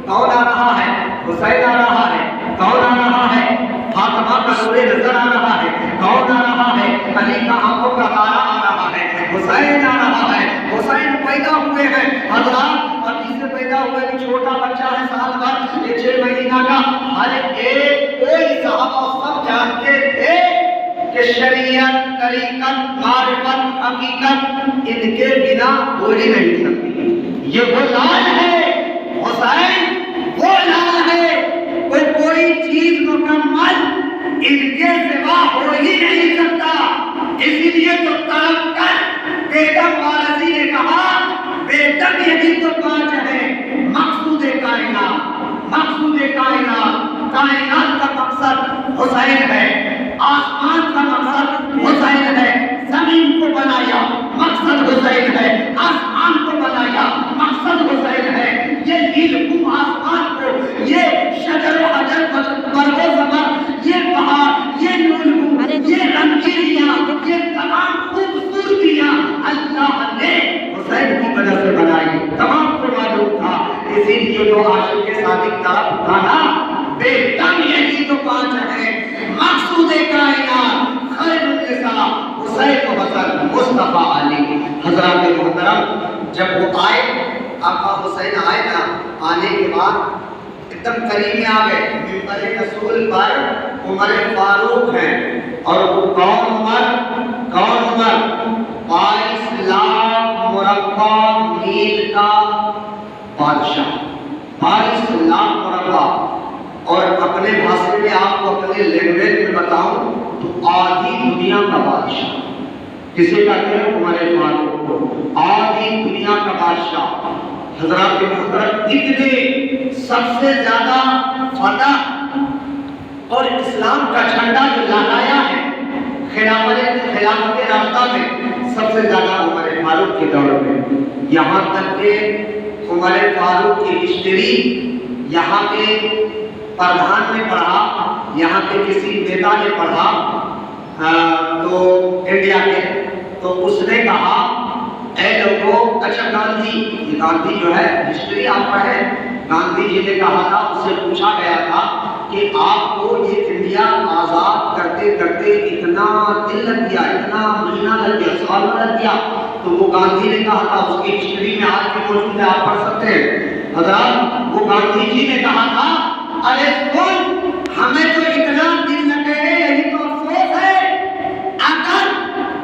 کون آ رہا ہے؟ حسین آ رہا ہے. کون آ رہا ہے؟ فاطمہ کا نور نظر آ رہا ہے. کون آ رہا ہے؟ علی کا آنکھوں کا تارا آ رہا ہے. حسین آ رہا ہے. حسین پیدا ہوئے ہیں حضرات، ابھی سے پیدا ہوئے بھی چھوٹا بچہ ہے سال بھر یہ 6 مہینہ کا. ہر ایک کوئی صحابہ سب جانتے تھے کہ شریعت، طریقت، معرفت، حقیقت ان کے بنا ہو ہی نہیں سکتی. یہ وہ لال ہے حسین، وہ لال ہے. کوئی چیز مکمل ان کے سوا ہو ہی نہیں سکتا. اسی لیے تو طلب کر بیگم وارثی نے کہا بیگم یہی تو پانچ ہے مقصود کائنات. مقصود کائنات، کائنات کا مقصد حسین ہے. آسمان کا مقصد حسین ہے. زمین کو بنایا مقصد حسین ہے. آسمان کو بنایا مقصد حسین ہے. یہ نیل آسمان کو، یہ شجر و حجر برگ و زبر، یہ پہاڑ، یہ نور، یہ رنگینیاں، یہ تمام خوبصورتیاں اللہ نے حسین کی وجہ سے بنائی. تمام کو معلوم تھا. اسی لیے تو عاشق کے صادق طرف تھا نا، بے دم یہی تو پانچ ہے مقصود کائنات خیر النساء حسین و حسن مصطفیٰ علی. حضرات محترم، جب وہ آئے آقا حسین آئے نا، آنے کے بعد ایک دم قریب میں آ گئے. ممبر رسول پر عمر فاروق ہیں، اور وہ کون عمر؟ کون عمر؟ 22 لاکھ مربع میل کا بادشاہ. 22 لاکھ مربع. اور اپنے بھاشے میں آپ کو اپنے لینگویج میں بتاؤں تو آدھی دنیا کا بادشاہ. کسے کہتے ہیں؟ عمر فاروق کو آدھی دنیا کا بادشاہ. حضرات محترم، اتنے سب سے زیادہ فتح اور اسلام کا جھنڈا جو لہرایا ہے خلافت راستہ میں، سب سے زیادہ عمر فاروق کے دور میں. یہاں تک کہ عمر فاروق کی ہسٹری یہاں کے پردھان نے پڑھا، یہاں کے کسی نیتا نے پڑھا تو انڈیا کے، تو اس نے کہا اے لوگوں، اچھا گاندھی، یہ گاندھی جو ہے ہسٹری آپ پڑھیں، گاندھی جی نے کہا تھا، اس سے پوچھا گیا تھا کہ آپ کو یہ انڈیا آزاد کرتے کرتے اتنا دن لگ گیا، اتنا مہینہ لگ گیا، سال لگ گیا، تو وہ گاندھی نے کہا تھا، اس کی ہسٹری میں آج کے موجود ہے، آپ پڑھ سکتے ہیں. حضرات، وہ گاندھی جی نے کہا تھا ارے سن، ہمیں تو اتنا دن لگے ہیں، یہی تو افسوس ہے.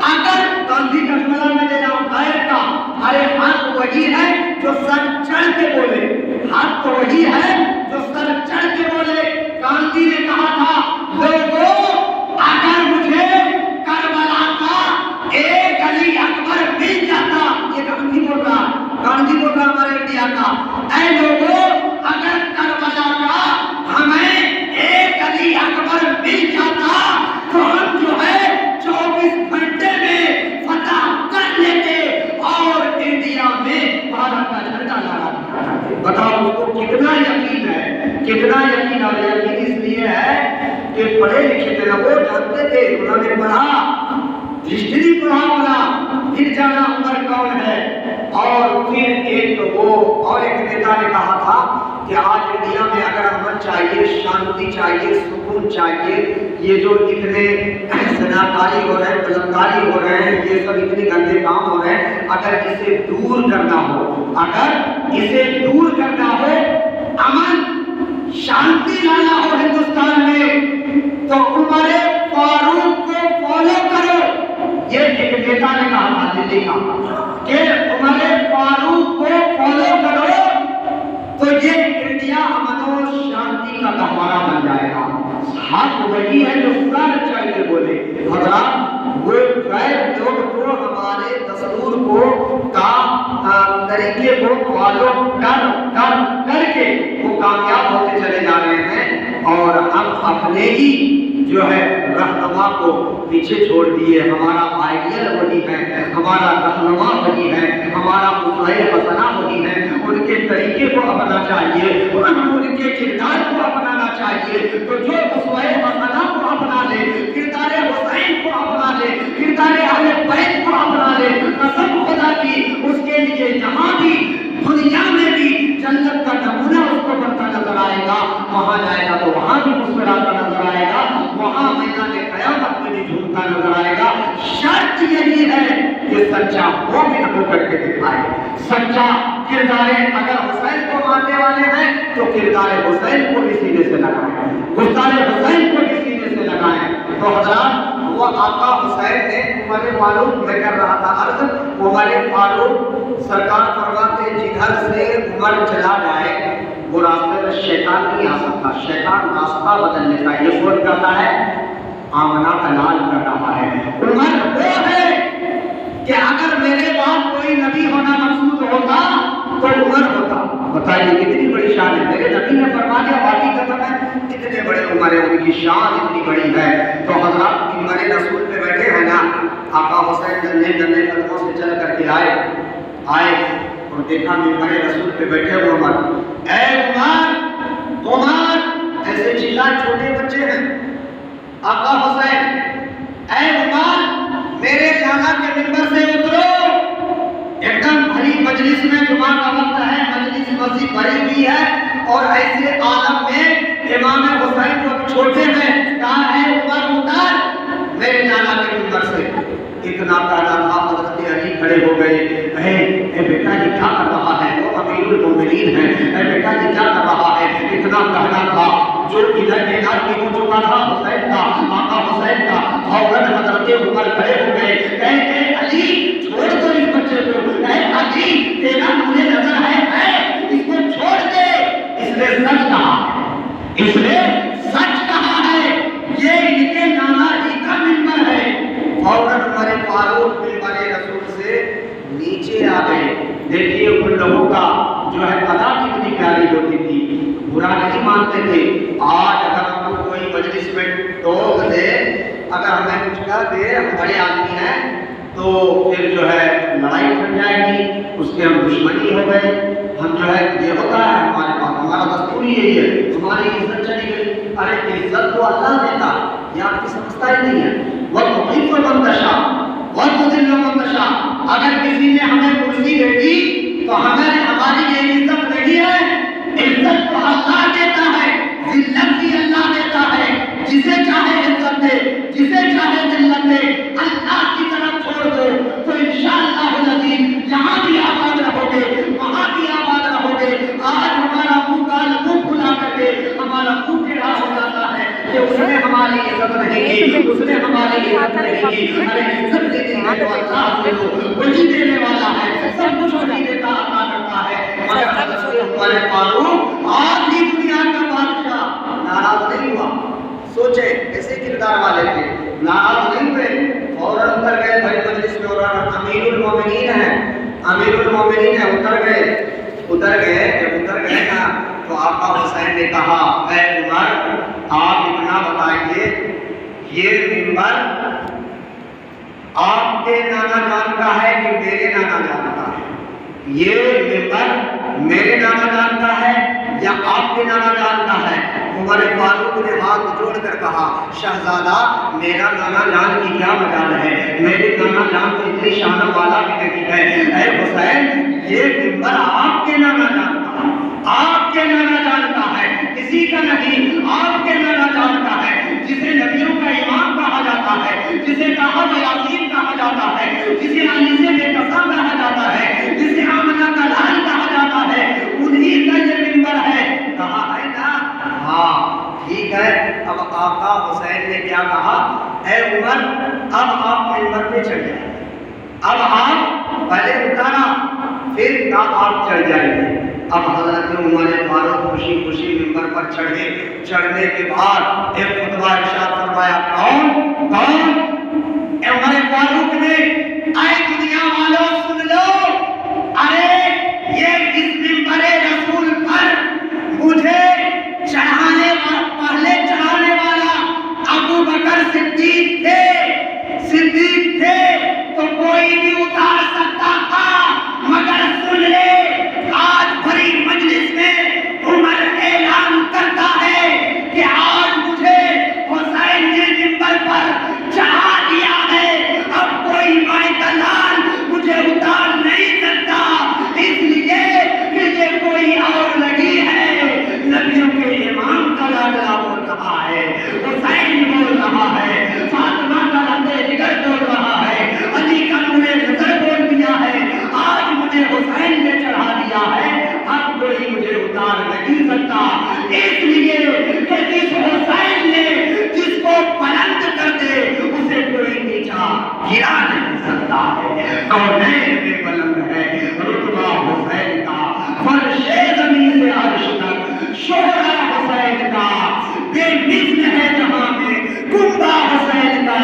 اگر گاندھی کا جملہ میں دے رہا ہوں غیر کا، ارے حق وہی ہے جو سر چڑھ کے بولے. حق تو وہی ہے جو سر چڑھ کے بولے. گاندھی نے کہا تھا لوگوں، اگر مجھے کربلا کا ایک علی اکبر مل جاتا، یہ گاندھی بول رہا، گاندھی بول رہا ہمارے انڈیا کا، اے لوگوں اگر کربلا کا ہمیں ایک علی اکبر مل جاتا تو ہم جو ہے 24 گھنٹے میں فتح کر لیتے اور انڈیا میں بھارت کا جھنڈا لہرا دیتے. بتاؤ اس کو کتنا یقین ہے، کتنا یقین. اور یقین اس لیے ہے کہ پڑھے لکھے تھے نا، وہ جانتے تھے، انہوں نے پڑھا، ہسٹری پڑھا، پھر جانا عمر کون ہے. اور پھر ایک وہ اور ایک نیتا نے کہا تھا کہ آج انڈیا میں اگر امن چاہیے، شانتی چاہیے، سکون چاہیے، یہ جو اتنے زناکاری ہو رہے ہیں، قلمکاری ہو رہے ہیں، یہ سب اتنے گندے کام ہو رہے ہیں، اگر اسے دور کرنا ہو، اگر اسے دور کرنا ہو، امن شانتی لانا ہو ہندوستان میں، تو عمر فاروق کو فالو کرو. یہ ایک نیتا نے کہا تھا دلی کا کہ عمر فاروق کو فالو کرو تو یہ انڈیا امن و شانتی کا گہوارہ بن جائے گا. حق وہی ہے جو سر چڑھ کے بولے. حضرات، وہ غیر لوگ تو ہمارے دستور کو کا طریقے کو فالو کر کے وہ کامیاب ہوتے چلے جا رہے ہیں، اور ہم اپنے ہی جو ہے رہنما کو پیچھے چھوڑ دیے. ہمارا آئیڈیل وہی ہے، ہمارا رہنما وہی ہے، ہمارا اسوہ حسنہ وہی ہے. ان کے طریقے کو اپنانا چاہیے، ان کے کردار کو اپنانا چاہیے. تو جو اسوہ حسنہ کو اپنا لے، کردار حسین کو اپنا لے، کردار اہل بیت کو اپنا لے، قسم خدا کی اس کے لیے یہاں بھی دنیا میں بھی جنت کا نمونہ اس کو شرط یہی ہے کہ سچا مومن ہو کر کے دکھائے. سچا کردار اگر حسین کو ماننے والے ہیں تو کردار حسین کو بھی سینے سے لگائیں, گفتار حسین کو بھی سینے سے لگائیں. تو حضرات وہ آقا حسین نے عمر فاروق میں کر رہا تھا عرض, عمر فاروق سرکار فرماتے جدھر سے عمر چلا جائے وہ راستے میں شیطان نہیں آ سکتا, شیطان راستہ بدلنے کا یہ سوچ کرتا ہے آمنہ کا لال کر رہا ہے. عمر وہ ہے کہ اگر میرے بعد کوئی نبی ہونا مقصود ہوتا تو عمر ہوتا. بتائیے کتنی بڑی شان ہے, میرے نبی نے فرما دیا باقی قسم ہے اتنے بڑے عمر ہیں, ان کی شان اتنی بڑی ہے. تو حضرات منبر رسول پہ بیٹھے ہیں نا, آقا حسین ننھے ننھے قدموں سے چل کر کے آئے اور دیکھا منبر رسول پہ بیٹھے ہوئے عمر. اے عمر, عمر ایسے چلائے چھوٹے بچے ہیں. آقا حسین اے عمر میرے نانا کے منبر سے اترو. ایک دم بھری مجلس میں, جمعہ کا وقت ہے, مجلس مسجد بھری ہوئی ہے اور ایسے عالم میں امام حسین جو چھوٹے ہیں کہا ہے عمر اتر میرے نانا کے منبر سے. اتنا پیدا تھا حضرت علی کھڑے ہو گئے, اے بیٹا یہ کیا کر رہا ہے, وہ امیر المومنین ہے, اے بیٹا یہ کیا کر رہا ہے. اتنا کہنا تھا جو ادھر اعلان کی ہو چکا تھا حسین کا, آقا حسین کا, فوراً حضرت عمر کھڑے ہو گئے, اے علی چھوڑ دو اس بچے کو, اے علی تیرا مجھے نظر ہے اس کو چھوڑ دے, اس نے سچ کہا ہے, اس نے سچ کہا ہے, یہ ان کے نانا جی کا منبر ہے. فوراً عمر فاروق منبر رسول سے نیچے آ گئے. دیکھیے ان لوگوں کا جو ہے ادا کتنی پیاری ہوتی تھی, برا نہیں مانتے تھے. آج اگر ہم کو کوئی مجلس میں ٹوک دے, اگر ہمیں کچھ کہہ دے, ہم بڑے آدمی ہیں تو پھر جو ہے لڑائی بن جائے گی, اس کے ہم دشمنی ہو گئے, ہم جو ہے یہ ہوتا ہے ہمارے پاس, ہمارا دستور یہی ہے, ہماری عزت چلی گئی. ارے عزت تو اللہ دیتا, یہ آپ کی سمجھتا ہی نہیں ہے. وَتُعِزُّ مَن تَشَاءُ وَتُذِلُّ مَن تَشَاءُ. اگر کسی نے ہمیں کرسی دے دی تو ہماری یہ عزت نہیں ہے, عزت تو اللہ دیتا ہے, ذلت بھی اللہ دیتا ہے. جسے چاہے عزت دے, جسے چاہے ذلت دے, اللہ کی طرف چھوڑ دو تو انشاءاللہ العزیز جہاں بھی آباد رہو گے وہاں بھی آباد رہو گے. آج ہمارا منہ کال منہ کھلا کر کے ہمارا منہ ٹیڑھا ہو جاتا ہے کہ اس نے ہماری عزت نہیں کی, اس نے ہماری عزت نہیں کی. ارے عزت دینی ہے تو اللہ سے دو, وہی دینے والا ہے, سب کچھ وہی دیتا عطا کرتا ہے. مگر حضرت عمر فاروق آج بھی دنیا کا بادشاہ ناراض نہیں ہوا. سوچے ایسے کردار والے تھے, ناراض نہیں ہوئے, فوراً اتر گئے بھائی مجلس میں. اور امیر المومنین ہیں, امیر المومنین ہیں, اتر گئے. جب اتر گئے نا تو آقا حسین نے کہا اے عمر آپ اتنا بتائیے, یہ منبر آپ کے نانا جان کا ہے کہ میرے نانا جان کا ہے؟ یہ منبر میرے نانا جان کا ہے یا آپ کے نانا جان کا ہے؟ عمر فاروق نے ہاتھ جوڑ کر کہا شہزادہ میرا نانا جان کی کیا مجال ہے, میرے نانا جان کو اتنی شان والا بھی نہیں ہے. اے حسین یہ منبر آپ کے نانا جان کا ہے, آپ کے نانا جان کا ہے, کسی کا نہیں, آپ کے نانا جان کا ہے. جسے نبیوں کا امام کہا جاتا ہے, جسے کہا یاسین کہا جاتا ہے, جسے علی سے بے قسم کہا جاتا ہے, جسے آمنہ کا لال کہا جاتا ہے, انہی کا یہ منبر ہے. کہا ہے نا, ہاں ٹھیک ہے. اب آقا حسین نے کیا کہا, اے عمر اب آپ منبر پہ چڑھ جائیں. اب آپ پہلے اتارا پھر آپ چڑھ جائیں گے. اب حضرت عمر فاروق خوشی خوشی منبر پر چڑھے. چڑھنے کے بعد ایک خطبہ ارشاد فرمایا, کون عمر فاروق نے, اے دنیا والوں سن لو, ارے یہ اس منبر رسول پر مجھے چڑھانے پہلے چڑھانے والا ابو بکر صدیق تھے تو کوئی بھی اتار سکتا تھا, مگر سن لے آج بھری مجلس میں عمر اعلان کرتا ہے کہ آج مجھے حسین نے منبر پر چڑھا دیا ہے, اب کوئی اس لیے کہ جس حسین نے جس کو بلند کر دے اسے کوئی نیچا گرا نہیں سکتا ہے. کونین میں بلند ہے رتبہ حسین کا، فرش زمین سے عرش تک شہرا حسین کا، بے مثل ہے جہاں میں کنبہ حسین کا،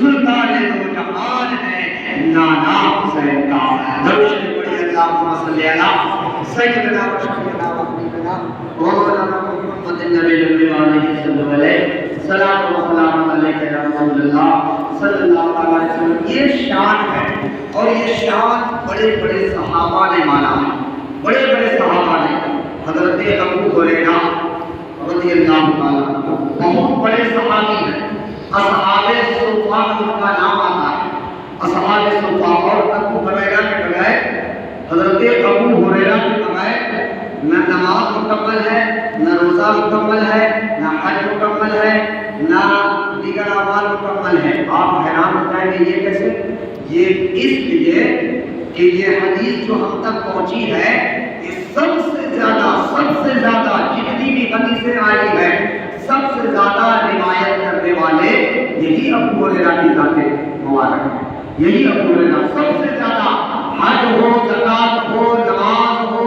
سلطان دو جہان ہے نانا حسین کا. درود پڑھیے اللہم صلی علی سیدنا و شفیعنا و حبیبنا مولانا محمد النبی علیہ السلام. سلام و سلام علیکہ یا رسول اللہ صلی اللہ علیہ وسلم. یہ شان ہے اور یہ شان بڑے بڑے صحابہ نے مانا ہے، بڑے بڑے صحابہ نے. حضرت ابو ہریرہ رضی اللہ عنہ بہت بڑے صحابی ہیں، اصحاب صفا ان کا نام آتا ہے. اصحاب صفا اور ابو ہریرہ کے بغیر، حضرت ابو ہریرہ کے بغیر نہ نماز مکمل ہے، نہ روزہ مکمل ہے، نہ حج مکمل ہے، نہ دیگر اعمال مکمل ہے. آپ حیران ہو جائیں گے یہ کیسے؟ یہ اس لیے کہ یہ حدیث جو ہم تک پہنچی ہے یہ سب سے زیادہ جتنی بھی حدیثیں آئی ہے سب سے زیادہ روایت کرنے والے یہی ابو ہریرہ کی ذات مبارک ہے. یہی ابو ہریرہ سب سے زیادہ، حج ہو، زکات ہو، نماز ہو،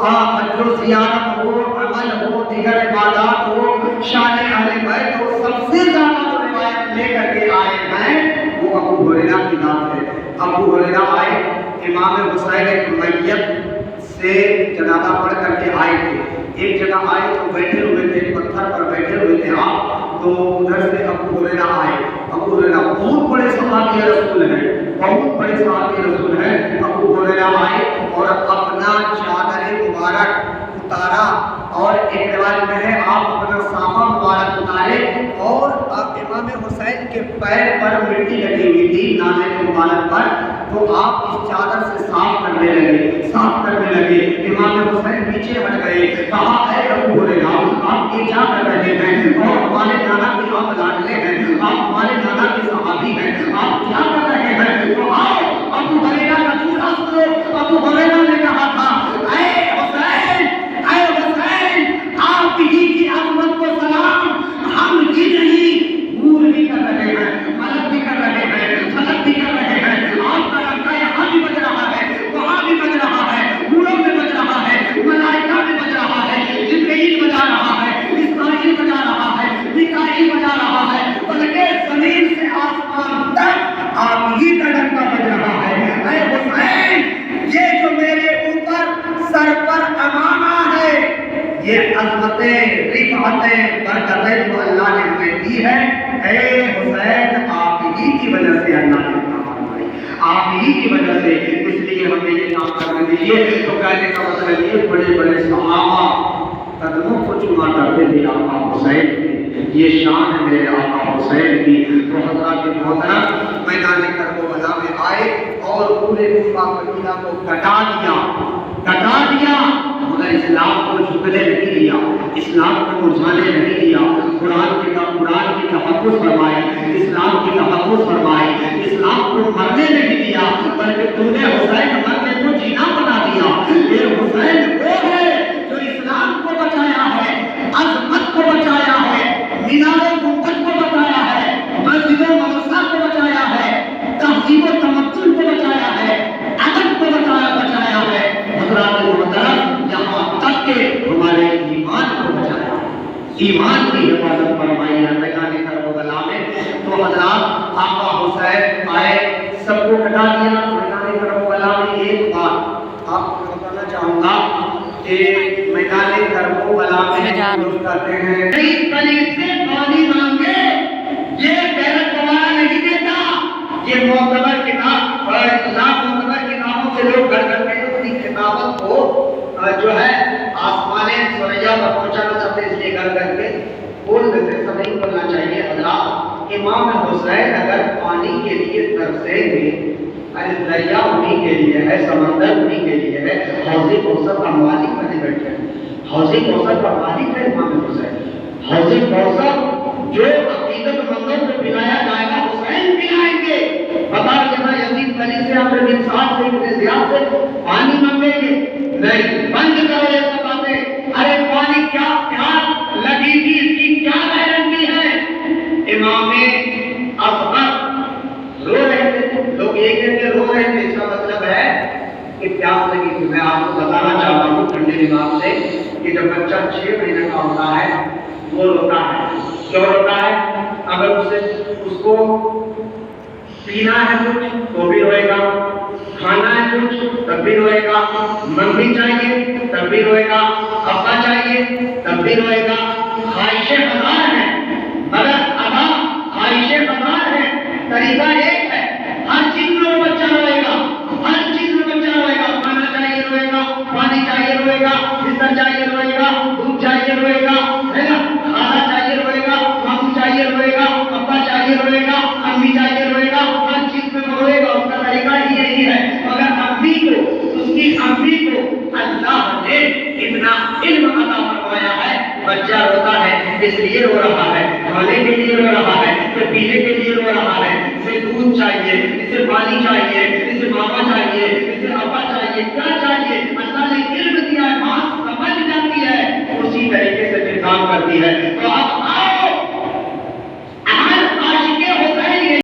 حج و زیارت ہو، عمل ہو، دیگر عبادات ہو، شان اہل بیت ہو، سب سے زیادہ جو روایت لے کر کے آئے ہیں وہ ابو ہریرہ کی ذات ہے. ابو ہریرہ آئے، امام حسین میت سے جنازہ پڑھ کر کے آئے تھے. ایک جگہ آئے تو بیٹھے ہوئے تھے، پتھر پر بیٹھے ہوئے تھے آپ، تو ادھر سے ابو ہریرہ آئے. ابو ہریرہ بہت بڑے صحابی رسول ہیں، بہت بڑے صحابی رسول ہیں. ابو ہریرہ آئے اور اپنا چادر مبارک اتارا، اور ایک روایت میں ہے آپ اپنا سامہ مبارک اتارے، اور امام حسین کے پیر پر مٹی لگی ہوئی تھی نانے مبارک پر، تو آپ اس چادر سے صاف کرنے لگے. امام حسین پیچھے ہٹ گئے، کہا اے ابو ہریرہ آپ یہ کیا کر رہے ہیں؟ اور ہمارے نانا کے آپ لاڈلے ہیں، آپ ہمارے نانا کے صحابی ہیں، آپ کیا کر رہے ہیں؟ تو آؤ ابو ہریرہ کا جملہ سنو. ابو ہریرہ نے کہا تھا اے حسین آپ ہی کی عظمت کو سلام. ہم ہی نہیں، نور بھی کر رہے ہیں، ملک بھی کر رہے ہیں، فلک بھی کر رہے ہیں. آپ کا لڑکا یہاں بھی بج رہا ہے، وہاں بھی بج رہا ہے، نوروں میں بج رہا ہے، ملائکہ میں بج رہا ہے، جبرائیل بجا رہا ہے، اسرائیل بجا رہا ہے، میکائیل بجا رہا ہے، بلکہ زمین سے آسمان تک آپ ہی کا ڈنکا بج رہا ہے. اے حسین یہ جو میرے اوپر سر پر امامہ ہے، یہ عظمتیں، رفعتیں، برکتیں جو اللہ نے ہمیں دی ہے، اے حسین آپ ہی کی وجہ سے اللہ نے فرمائی، آپ ہی کی وجہ سے. اس لیے ہمیں یہ کام کرنے دیجیے. تو کہنے کا مطلب یہ بڑے بڑے صحابہ قدموں کو چوما کرتے تھے آقا حسین کی. یہ شان ہے میرے آقا حسین کی. تو حضرات محترم میدان کربلا میں آئے اور پورے مکہ مدینہ کو کٹا دیا، مگر اسلام کو جھکنے نہیں دیا، اسلام کو مرجھانے نہیں دیا. قرآن کی تحفظ فرمائی، اسلام کی تحفظ فرمائی، اسلام کو مرنے نہیں دیا، بلکہ تم نے حسین مرنے کو جینا بنا دیا. یہ حسین وہ ہے جو اسلام کو بچایا ہے، عظمت کو بچایا ہے، مینار و گنبد کو بچایا ہے، مسجد و مدرسہ کو بچایا ہے، تہذیب و تمدن کو بچایا ہے، ادب کو بچایا ہے. حضرات محترم یہاں تک کہ ہمارے ایمان کو بچایا، ایمان کی حفاظت فرمائی ہے میدان کربلا میں. تو حضرات آقا حسین آئے، سب کو کٹا دیا. میدان کربلا میں ایک بات آپ کو بتانا چاہوں گا کہ میدان کربلا میں لوگ کہتے ہیں اس طریق سے پانی مانگے، یہ غیرت دوبارہ نہیں دیتا. یہ معتبر کتاب معتبر کتابوں سے لوگ گھر کر کے اپنی کتابت کو جو ہے آسمان سریا پر پہنچانا چاہتے ہیں، اس لیے گھر کر کے بولنے سے سب نہیں بولنا چاہیے. حضرات امام حسین اگر پانی کے لیے ترسیں گے، دریا انہیں کے لیے ہے، سمندر انہیں کے لیے ہے، حوض کوثر کا مالک بنے بیٹھے ہیں. حوض کوثر کا مالک ہے امام حسین. حوض کوثر جو عقیدت مندوں کو پلایا جائے گا حسین پلائیں گے. بتا دینا یزید بنی سے اپنے بن سعد سے ابن زیاد سے پانی مانگیں گے نہیں، بند کرو یہ سب باتیں. ارے پانی کیا آپ سے کہ جب بچہ 6 مہینے کا ہوتا ہے وہ روتا ہے. کیوں روتا ہے؟ اگر اس کو پینا ہے کچھ تو بھی روئے گا, کھانا ہے کچھ تب بھی روئے گا, ممی چاہیے تب بھی روئے گا, ابا چاہیے تب بھی روئے گا. خواہشیں ہزار ہیں مگر ادا خواہشیں ہزار ہیں, طریقہ ایک ہے. ہر چیز میں وہ بچہ روئے گا, ہر چیز میں بچہ روئے گا. کھانا چاہیے روئے گا, پانی چاہیے روئے گا, بستر چاہیے روئے گا, دودھ چاہیے روئے گا, ہے نا, کھانا چاہیے روئے گا, مامو چاہیے روئے گا, ابا چاہیے روئے گا, امی چاہیے روئے گا. ہر چیز میں وہ روئے گا. اس کا طریقہ ہی یہی ہے. مگر امی کو, اس کی امی کو اللہ نے اتنا علم عطا فرمایا ہے, بچہ روتا ہے اس لیے رو رہا ہے, کھانے کے لیے رو رہا ہے, پھر پینے کے لیے رو رہا ہے, اسے دودھ چاہیے, اسے پانی چاہیے, اسے ماما چاہیے, اسے ابا چاہیے, کیا چاہیے. اللہ نے علم دیا ہے, بات سمجھ جاتی ہے, اسی طریقے سے پھر کام کرتی ہے. تو آپ